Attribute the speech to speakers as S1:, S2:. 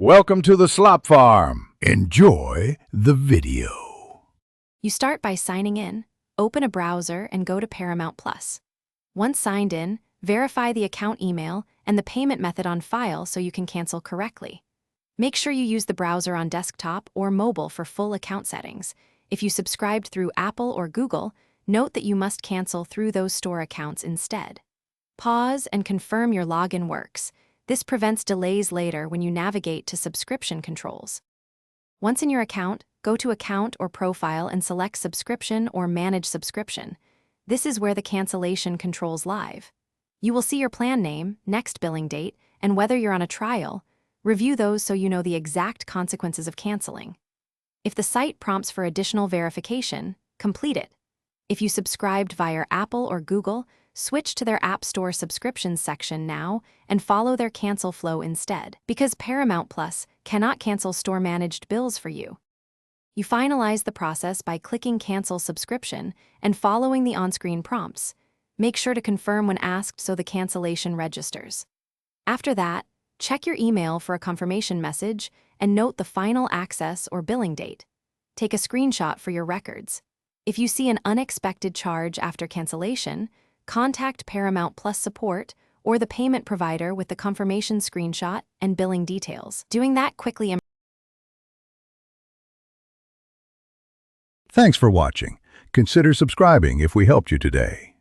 S1: Welcome to the Slop Farm. Enjoy the video.
S2: You start by signing in, open a browser, and go to Paramount Plus. Once signed in, verify the account email and the payment method on file so you can cancel correctly. Make sure you use the browser on desktop or mobile for full account settings. If you subscribed through Apple or Google, note that you must cancel through those store accounts instead. Pause and confirm your login works. This prevents delays later when you navigate to subscription controls. Once in your account, go to Account or Profile and select Subscription or Manage Subscription. This is where the cancellation controls live. You will see your plan name, next billing date, and whether you're on a trial. Review those so you know the exact consequences of canceling. If the site prompts for additional verification, complete it. If you subscribed via Apple or Google, switch to their App Store subscriptions section now and follow their cancel flow instead, because Paramount Plus cannot cancel store-managed bills for you. You finalize the process by clicking Cancel Subscription and following the on-screen prompts. Make sure to confirm when asked so the cancellation registers. After that, check your email for a confirmation message and note the final access or billing date. Take a screenshot for your records. If you see an unexpected charge after cancellation, contact Paramount Plus support or the payment provider with the confirmation screenshot and billing details. Doing that quickly.
S1: Thanks for watching. Consider subscribing if we helped you today.